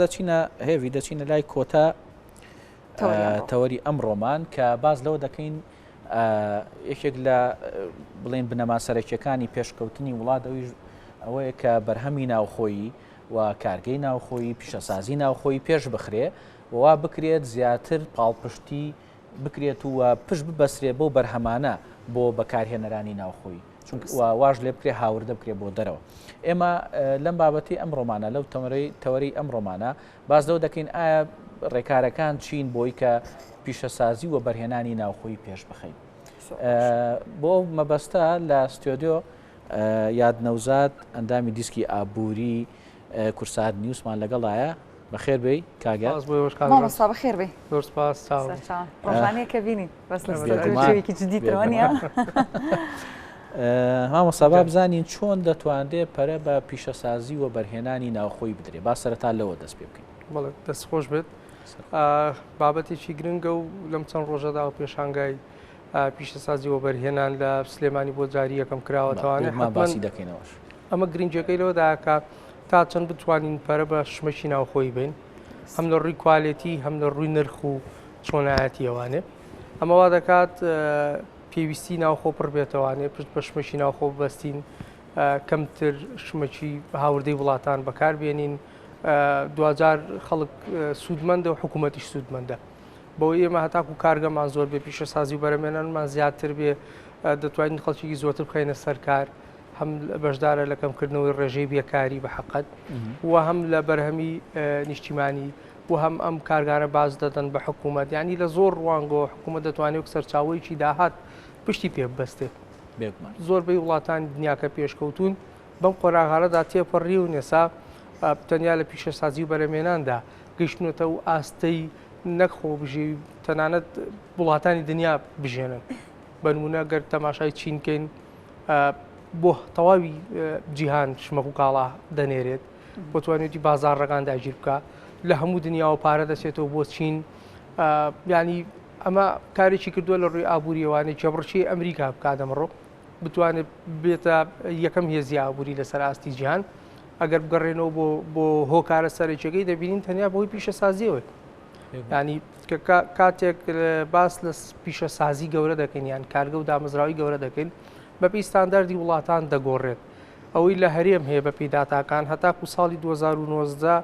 دەچینە هێوی دەچینە لای کۆتا تەوەری ئەمڕۆمان کە باز لەوە دەکەین یەکێک لە بڵێن بنەما سەرەکیەکانی پێشکەوتنی وڵات ئەوەیە کە بەرهەمی ناوخۆیی و کارگەی ناوخۆیی پیشەسازی ناوخۆیی پێش بخرێ ووا بکرێت زیاتر پاڵپشتی بکرێت و پشت ببەسرێ بۆ بەرهەمانە بۆ بەکارهێنەرانی ناوخۆیی چونکە واژ لێ بکرێ هاوردە بکرێ بۆ دەرەوە. ئێمە لەم بابەتی ئەم ڕۆمانە لەو تەوەری ئەم ڕۆمانە باز لەوە دەکەین ئایا ڕێکارەکان چین بۆی کە پیشەسازی و بەرهێنانی ناوخۆی پێش بخەین. بۆ مەبەستە لە ستۆدیۆ یادنەوزاد ئەندامی دیسکی ئابووری کورسات نیوسمان لەگەڵایە بەخێر بێ کاگەر بەخێر بێ ڕۆژانەیە کە بینی بەس لە ستۆدیۆیەکی جدیدەوە نیە. مامۆستا بزانین چۆن دەتوانرێت پەرە بە پیشەسازی و بەرهێنانی ناوخۆی بدرێ با سەرەتا لەوە دەست پێ بکەین. بەڵێ دەستخۆش بێت بابەتێکی گرنگە و لەم چەند ڕۆژەدا و پێشانگای پیشەسازی و بەرهێنان لە سلێمانی بۆ جاری یەکەم کراوەتەوانێت باسی دەکەینەوەش. ئەمە گرنگجەکەی لەوەداکە تا چەند بتوانین پەرە بە شمەشی ناوخۆی بین هەم لە ڕووی کوالێتی هەم لە ڕووی نرخ و چۆنایەتی ئەوانێ ئەمەوا دەکات پێویستی ناوخۆ پڕ بێتەوانێ پشت بە شمەشی ناوخۆ بەستین کەمتر شمەکی هاوردەی وڵاتان بەکاربێنین دوجار خەڵک سوودمەندە و حکوومەتیش سوودمەندە بەوەی ئێمە هەتاکو کارگەمان زۆر بێ پیشەسازی و بەرهێنانمان زیاتر بێ دەتوانین خەڵکی زۆرتر بخەینە سەرکار هەم بەشدارە لە کەمکردنەوەی ڕێژەی بێکاری بە حەقەت و هەم لە بەرهەمی نیشتیمانی و هەم ئەم کارگارە باز دەدەن بە حکوومەت یعنی لە زۆر ڕوانگۆ حکوومەت دەتوانێت سەرچاوەیەکی داهات پشتی پێ ببەستێ زۆربەی وڵاتانی دنیاکە پێشکەوتون بەم قۆراغارەدا تێپەڕی و نێسا تەنیا لە پیشەسازی و بەرهێناندا گەیشتنەوە و ئاستەی نەخۆ بژێ تەنانەت وڵاتانی دنیا بژێنن بەنمونە گەر تەماشای چینکەین بۆ تەواوی جیهان شمەک و کاڵا دەنێرێت بۆ توانێتی بازاڕەکان داگیر بکە لە هەموو دنیا و پارە دەچێتەوە بۆ چین ینی ئەمە کارێکی کردووە لە ڕووی ئابوووریەوانەی جەبڕچی ئەمریکا بکات ئەمڕۆ بتوانێت بێتە یەکەم هێزی ئابووری لەسەر ئاستی جیهان ئەگەر بگەڕێنەوە بۆ هۆکارە سەرچەکەی دەبینین تەنیا بۆی پیشەسازیەوەی ینی کاتێک باس لە پیشەسازی گەورە دەکەین یان کارگە و دامەزراوی گەورە دەکەین بەپی ستانداردی وڵاتان دەگۆڕێت ئەوەی لە هەرێم هەیە بە پێداتاکان هەتاکو ساڵی 2019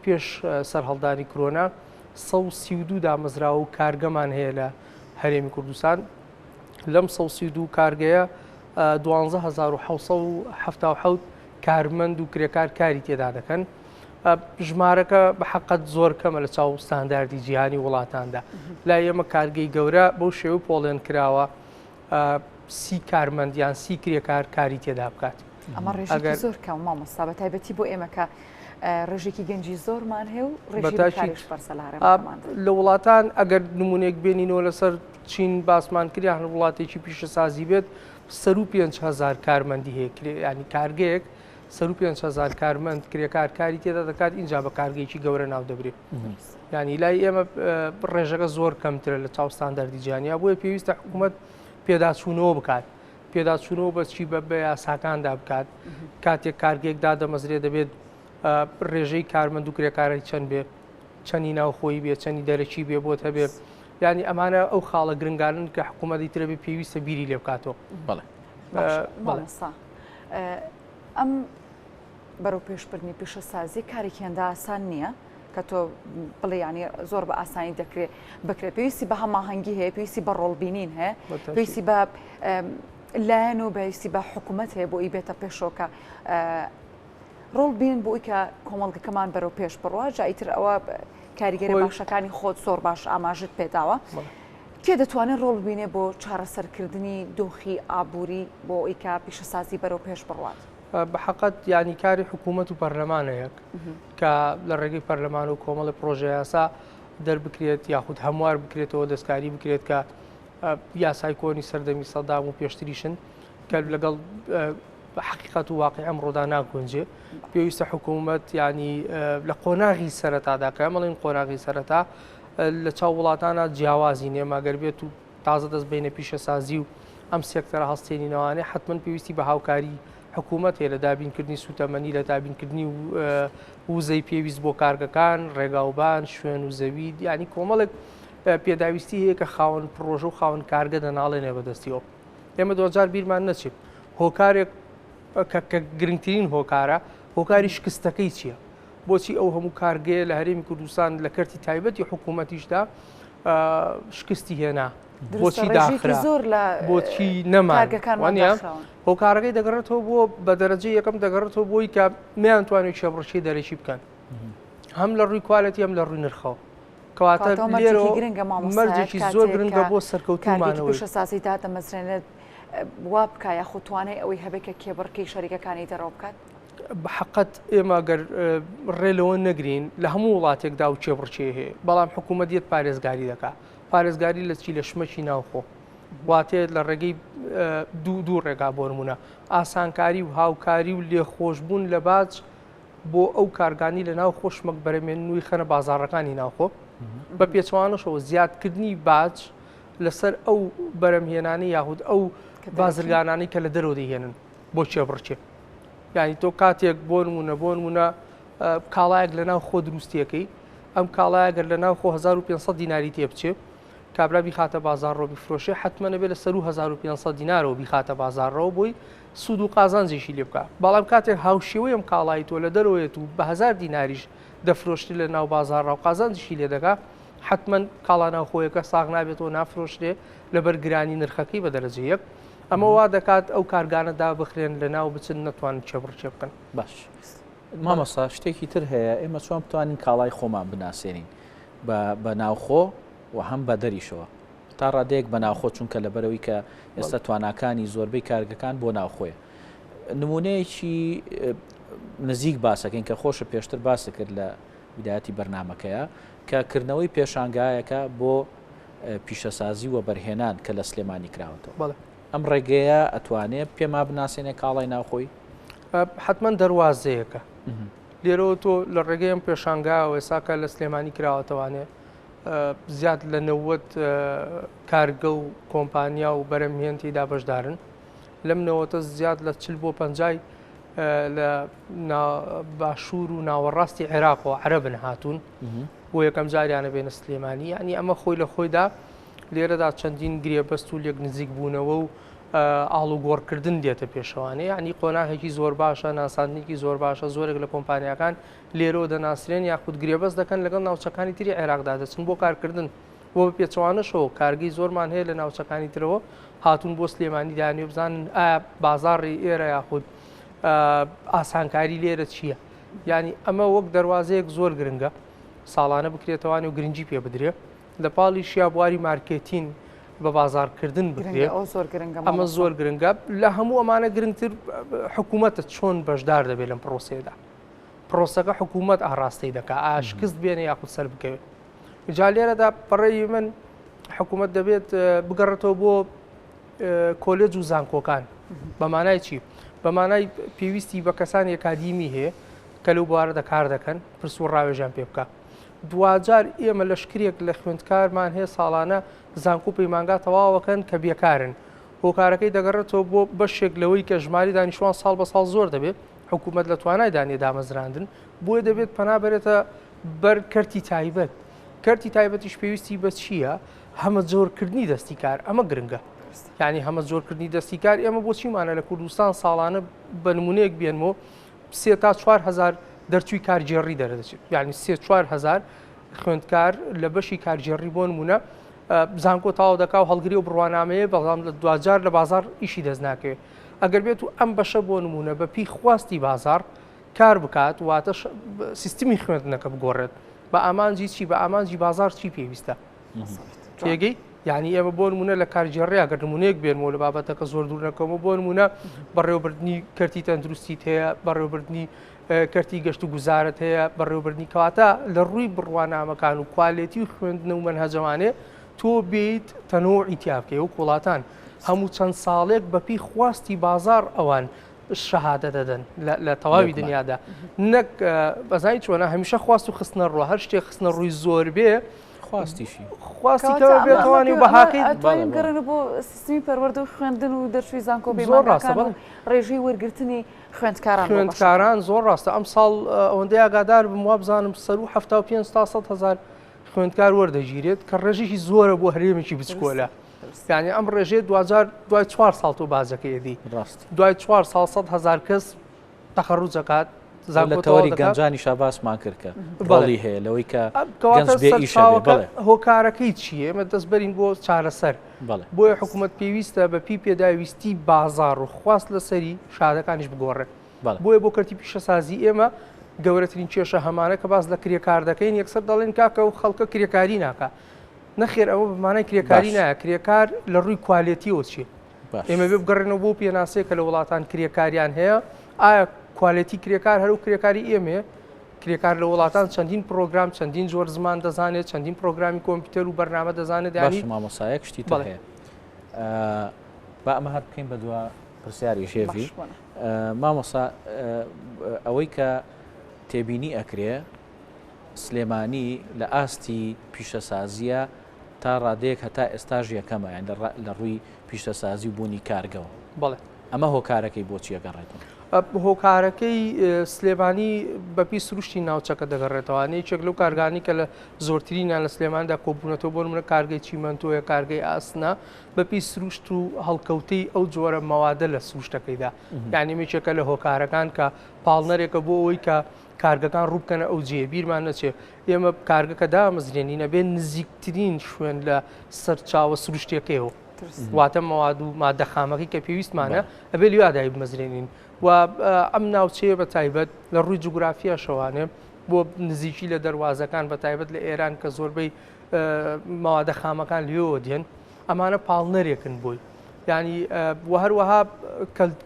پێش سەرهەڵدانی کۆنا 132 دامەزراوە و کارگەمان هەیە لە هەرێمی کوردستان لەم 132 کارگەیە 12777 کارمەند و کرێکار کاری تێدا دەکەن ژمارەکە بە حەقەت زۆر کەمە لە چاو ستانداردی جیهانی وڵاتاندا لای ئێمە کارگەی گەورە بەو شێوە پۆڵێن کراوە 30 کارمەندیان 30 کرێکار کاری تێدا بکات. ئەمە ڕێژێکی زۆر کەم مامۆستا بە تایبەتی بۆ ئێمە کە ڕێژێکی گەنجی زۆرمان هەیە و ڕێژی پەرسە لە وڵاتان ئەگەر نمونێک بێنینەوە لەسەر چین باسمان کریان وڵاتێکی پیشەسازی بێت 5,000 کارمەندی هەیە ینی کارگەیەک 5,000 کارمەند کرێکار کاری تێدا دەکات اینجا بە کارگەیەکی گەورە ناو دەبرێت ینی لای ئێمە ڕێژەکە زۆر کەمترە لە چاو ستانداردی جیهانیا بۆیە پێویستە حکوومەت پێداچوونەوە بکات پێداچوونەوە بەچی بە یاساکاندا بکات کاتێک کارگەیەکدا دەمەزرێ دەبێت ڕێژەی کارمەند و کرێکارەی چەند بێ چەندی ناوخۆی بێ چەندی دەرەکی بێ بۆت هەبێ ینی ئەمانە ئەو خاڵە گرنگانن کە حکوومەتی ترە بێ پێویستە بیری لێ بکاتەوە. ئەم بەرەو پێشبردننی پیشەسازی کارێکی هێندا ئاسان نییە کە تۆ بڵێ ینی زۆر بە ئاسانی دەکرێت بکرێت پێویستی بە هەماهەنگی هەیە پێویستی بە ڕۆڵبینین هەیە پێویستی بە لایەن و بەویستی بە حکوومەت هەیە بۆ ئەی بێتە پێشۆکە ڕۆڵ بین بۆ ئەی کە کۆمەڵگەکەمان بەرەو پێش بڕوە جاییتر ئەوە کاریگەری باشەکانی خۆت زۆر باش ئاماژت پێداوە کێ دەتوانێت ڕۆڵ بینێ بۆ چارەسەرکردنی دۆخی ئابووری بۆ ئەی کە پیشەسازی بەرەو پێش بڕوات. بە حەقەت ینی کاری حکوومەت و پەرلەمانەیەک کە لە ڕێگەی پەرلەمان و کۆمەڵی پرۆژه یاسا دەربکرێت یاخود هەموار بکرێتەوە دەستکاری بکرێت کە یاسای کۆنی سەردەمی سەدام و پێشتریشن کە لەگەڵ حقیقەت و واقعی ئەمڕۆدا ناگونجێ پێویستە حکوومەت ینی لە قۆناغی سەرەتادا کە ئەمەڵین قۆناغی سەرەتا لە چاو وڵاتانە جیاوازی نێماگەر بێت و تازە دەست بینە پیشەسازی و ئەم سێکتەرە هەڵستێنینەوانێ حتمما پێویستی بە هاوکاری حکوومەت هەیە لە دابینکردنی سوتەمەنی لە دابینکردنی وزەی پێویست بۆ کارگەکان ڕێگاوبان شوێن و زەوی ینی کۆمەڵێک پێداویستی هەیە کە خاوەن پرۆژە و خاوەن کارگە دەناڵێنێ بەدەستیەوە ئێمە 2000 بیرمان نەچێت هۆکارێک کە گرنگترین هۆکارە هۆکاری شکستەکەی چییە بۆچی ئەو هەموو کارگەیە لە هەرێمی کوردستان لە کەرتی تایبەتی حکوومەتیشدا شکستی هێنا بۆچی داخرا بۆچی نەمانوانە هۆکارەکەی دەگەڕێتەوە بۆ بە دەرەجەی یەکەم دەگەڕێتەوە بۆی کە میانتوانێت شەڕەشی دەرەشی بکەن هەم لە ڕووی کوالەتی ئەم لە ڕووی نرخەوە کەواتە مەرجێکی زۆر گرنگە بۆ سەرکەوتومانەوەی ساسی تا دەمەزرێنێت وا بکایە خوتوانەی ئەوەی هەبێت کە کێبڕکەی شەریکەکانی دەڕۆ بکات بەحقت ئێمە گەر ڕێلەوە نەگرین لە هەموو وڵاتێکدا و چێبڕچێ هەیە بەڵام حکوومەتیت پارێزگاری دەکات پارێزگاری لە چی لە شمەکی ناوخۆ واتێت لە ڕێگەی دوو ڕێگا بۆ نمونە ئاسانکاری و هاوکاری و لێخۆشببوون لە باج بۆ ئەو کارگانی لە ناو خۆشمەک بەرەمێنووی خەنە بازاڕەکانی ناوخۆ بە پێچوانەشەوە زیادکردنی باج لەسەر ئەو بەرەمهێنانی یاخود ئەو بازرگانانی کە لە دەرەوە دەهێنن بۆ چێبڕچێ ینی تۆ کاتێک بۆ نمونە کاڵایەک لە ناو خۆ دروستیەکەی ئەم کاڵایەگەر لە ناو خۆ 1500 دیناری تێبچێ کابرا بیخاتە بازارڕۆ بیفرۆشێ حتممە نەبێت لە سەر 1500 دینارەوە بیخاتە بازارڕەوە بۆی سوود و قازانجێکی لێ بکە بەڵام کاتێک هاوشێوەی ئەم کاڵایی تۆ لە دەرەوەیەت و بە 1000 دیناریش دەفرۆشتی لە ناو بازارڕە و قازانجیشی لێ دەکا حتمما کاڵا ناوخۆیەکە ساغ نابێتەوە نافرۆشتێ لەبەر گرانی نرخەکەی بە دەرەجە یەک ئەمە وا دەکات ئەو کارگانەدا بخرێن لە ناو بچن نەتوانن چێبڕچێ بکەن باش مامەسا شتێکی تر هەیە ئێمە چۆن بتوانین کاڵای خۆمان بناسیێنین بە ناوخۆ و هەم بە دەریشەوە تا ڕادەیەک بە ناوخۆ چونکە لەبەرەوەی کە ئێستا تواناکانی زۆربەی کارگەکان بۆ ناوخۆیە نمونەیەکی نزیک باسەکەین کە خۆشە پێشتر باسە کرد لە ویدایەتی بەرنامەکەیە کە کردنەوەی پێشانگایەکە بۆ پیشەسازی و بەرهێنان کە لە سلێمانی کراوەتەوە ئەم ڕێگەیە ئەتوانێت پێما بناسیێنێ کاڵای ناوخۆی حتمما دەواازەیەەکە لێرەوە تۆ لە ڕێگەی ئەم پێشانگاوە ێساکە لە سلێمانی کراوەتەوانێ زیاد لە 90 کارگە و کۆمپانیا و بەرەمهێنتیدا بەشدارن لەم نەوەتە زیاد لە 40 بۆ 50 لە باشوور و ناوەڕاستی عێراقەوە عەرەبن هاتوون بۆ یەکەم جاریانە بێنە سلێمانی ینی ئەمە خۆی لە خۆیدا لێرەدا چەندین گرێبەست و لێک نزیک بوونەوە و ئاڵ و گۆڕکردن دێتە پێشەوانێ ینی قۆناغێکی زۆر باشە ناساندنێکی زۆر باشە زۆرێک لە کۆمپانیەکان لێرەوە دەناسرێن یاخود گرێبەست دەکەن لەگەڵ ناوچەکانی تری عێراقدا دەچن بۆ کارکردن بۆ پێچوانەشەوە کارگەی زۆرمان هەیە لە ناوچەکانی ترەوە هاتوون بۆ سلێمانی دانێ بزانن ئایا بازاڕی ئێرە یاخود ئاسانکاری لێرە چییە ینی ئەمە وەک دەواازەیەک زۆر گرنگە ساڵانە بکرێتەوەوانی و گرنگی پێ بدرێ لە پاڵی شیابواری مارکێتین بە بازارکردن بکرێ ئەمە زۆر گرنگە لە هەموو ئەمانە گرنگتر حکوومەتە چۆن بەشدار دەبێت لەم پرۆسێدا پرۆسەکە حکوومەت ئاڕاستی دەکات ئاشکست بێنە یاخود سەر بکەوێت جا لێرەدا پەڕێی من حکوومەت دەبێت بگەڕێتەوە بۆ کۆلێج و زانکۆکان بەمانای چی بەمانای پێویستی بە کەسانی ئەکادیمی هەیە کە لەو بوارەدا کار دەکەن پرس و ڕاوێژیان پێ بکە دوجار ئێمە لە شکرێک لە خوێندکارمان هەیە ساڵانە زانکۆ پەیمانگا تەواوەکەن کە بێکارن هۆکارەکەی دەگەڕێتەوە بۆ بەشێک لەوەی کە ژماری دانیشتوان ساڵ بە ساڵ زۆر دەبێت حکوومەت لە توانای دانێ دامەزراندن بۆیە دەبێت پەنا بێتە بەر کەرتی تایبەت کەرتی تایبەتیش پێویستی بە چییە هەمە جۆرکردنی دەستی کار ئەمە گرنگە یعنی هەمە زۆرکردنی دەستی کار ئێمە بۆ چیمانە لە کوردستان ساڵانە بە نمونەیەک بێنمەوە 3 تا 4 هزار دەرچووی کارجێڕی دەردەچێت یعنی 3-4 هزار خوێندکار لە بەشی کارجێڕی بۆ نمونە زانکۆ تاوا دەکا و هەڵگری و بڕوانامەیە بەڵام لە دوجار لە بازار ئیشی دەست ناکەوێت ئەگەر بێت و ئەم بەشە بۆ نمونە بە پێی خواستی بازار کار بکات واتە سیستمی خوێندنەکە بگۆڕێت بە ئامانجی چی بە ئامانجی بازار چی پێویستە تێگەی یعنی ئێمە بۆ نمونە لە کارجێڕی ئەگەر نمونەیەک بێنمەوە لە بابەتەکە زۆر دوور نەکەمەوە بۆ نمونە بەڕێوەبردننی کەرتی تەندروستیت هەیە بەڕێوەبردننی کەرتی گەشت و گوزارت هەیە بەڕێوەبردننی کەواتە لە ڕووی بڕوانامەکان و کوالێتی و خوێندنە و مەنهەجەوانێ تۆ بێیت تەنۆعی تیابکەی و وڵاتان هەموو چەند ساڵێک بەپی خواستی بازار ئەوان شەهادە دەدەن لە تەواوی دنیادا نەک بەزای چۆنە هەمیشە خواست و خستنە ڕوە هەر شتێک خستنە ڕووی زۆر بێ خواستیشی خواستیکەوە بێتوانی و بەهاکەی توانین گەڕن بۆ سیستمی پەروەردە و خوێندن و دەرچووی زانکۆ زۆر ڕاستە بێمانەکان و ڕێژەی وەرگرتنی خوێندکاران زۆر ڕاستە ئەم ساڵ ئەوەندەی ئاگادار بم وا بزانم سەر و 75,000 خوێندکار وەردەگیرێت کە ڕێژێکی زۆرە بۆ هەرێمێکی بچکۆلە یعنی ئەم ڕێژێ دوای 4 ساڵ تۆ بازەکەیەدی دوای 4 ساڵ 100,000 کەس تەخەڕوج دەکات زانکۆتەوەری گەنجانی شاباسمان کرد کە بەڵی هەیە لەوەی کە گەنج بێ ئیشە بێ هۆکارەکەی چییە؟ ئێمە دەستبەرین بۆ چارەسەر بۆیە حکوومەت پێویستە بە پی پێداویستی بازاڕ و خواست لەسەری شادەکانیش بگۆڕێت بۆیە بۆ کەرتی پیشەسازی ئێمە گەورەترین کێشە هەمانە کە باز لە کرێکار دەکەین یەکسەر دەڵێن کاکە و خەڵکە کرێکاری ناکە نەخێر ئەوە بمانای کرێکاری نایە کرێکار لە ڕووی کوالیتیەوە چی ئێمە بێ بگەڕێنەوە بۆ پێناسەیە کە لە وڵاتان کرێکاریان هەیە ئایا کوالیتی کرێکار هەرو کرێکاری ئێمێ کرێکار لە وڵاتان چەندین پرۆگرام چەندین جۆر زمان دەزانێت چەندین پرۆگرامی کۆمپیوتەر و بەرنامە دەزانێت دانی مامۆسایەک شتی تۆ هەیە با ئەمە هەر بکەین بە دووە پرسیاری شێفی مامۆسا ئەوەی کە تێبینی ئەکرێ سلێمانی لە ئاستی پیشەسازیە تا ڕادەیەک هەتا ئێستاژ یەکەمە یان لە ڕووی پیشەسازی و بوونی کارگەوە بەڵێ ئەمە هۆکارەکەی بۆچی ئەگەڕێتەوە هۆکارەکەی سلێمانی بەپی سروشتی ناوچەکە دەگەڕێتەوە یەکێک لەو کارگانی کە لە زۆرترینیان لە سلێماندا کۆبوونەتەوە بۆ منە کارگەی چیمەنتۆیە کارگەی ئاسنا بەپی سروشت و هەڵکەوتەی ئەو جۆرە مەوادە لە سروشتەکەیدا یعنی مێچێکە لە هۆکارەکان کە پاڵنەرێکە بۆ ئەوەی کە کارگەکان ڕووبکەنە ئەو جێ بیرمان نەچێ ئێمە کارگەکە دامەزرێنی نەبێت نزیکترین شوێن لە سەرچاوە سروشتەکەیەوە واتە مەواد و مادە خامەکەی کە پێویستمانە ئەبێ لوادای بمەزرێنین و ئەم ناوچەیە بە تایبەت لە ڕووی جوگرافیا شەوانێ بۆ نزیکی لە دەواازەکان بە تایبەت لە ئێران کە زۆربەی مەوادە خامەکان لێەوە دێن ئەمانە پاڵنەرێکن بووی ینی هەروەها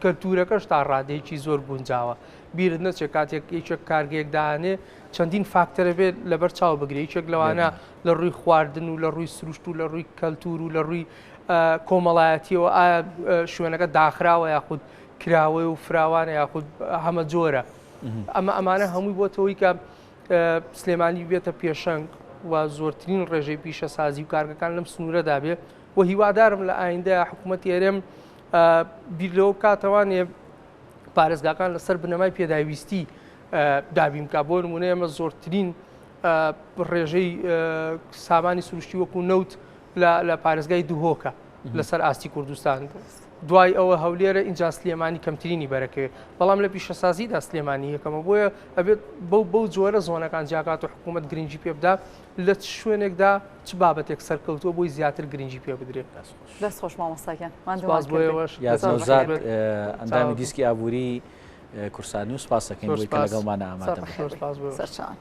کەلتورەکەش تا ڕادەیەکی زۆر گونجاوە بیرت نەچێت کاتێک یەکێک کارگەیەکدانێ چەندین فاکتەرە بێت لەبەر چاو بگرێت یەکێک لەوانە لە ڕووی خواردن و لە ڕووی سروشت و لە ڕووی کەلتور و لە ڕووی کۆمەڵایەتیەوە ئایا شوێنەکە داخراوە یاخود کراوەی و فراوانە یاخود هەمە جۆرە ئەمانە هەمووی بۆتەوەی کە سلێمانی بێتە پێشەنگ و زۆرترین ڕێژەی پیشەسازی و کارگەکان لەم سنوورەدا بێ و هیوادارم لە ئایندە حکوومەتی هەرێم بیر لەوە بکاتەوانێ پارێزگاکان لەسەر بنەمای پێداویستی دابین کا بۆ نمونە ئێمە زۆرترین ڕێژەی سامانی سروشتی وەکو نەوت لە پارێزگای دوهۆکە لەسەر ئاستی کوردستان دوای ئەوە هەولێرە ئینجا سلێمانی کەمترینی بەرەکەوێت بەڵام لە پیشەسازیدا سلێمانی یەکەمە بۆیە ئەبێت بەو جۆرە زۆنەکان جاکات و حکوومەت گرنگی پێ بدا لە شوێنێکدا چ بابەتێک سەرکەوتووە بۆی زیاتر گرنگی پێ بدرێت دەست خۆش مامۆستاکیان یازنەوزار ئەندامی دیسکی ئابووری کورسانی و سپاس دەکەین بۆی کە لەگەڵمان ئامادە سەرچان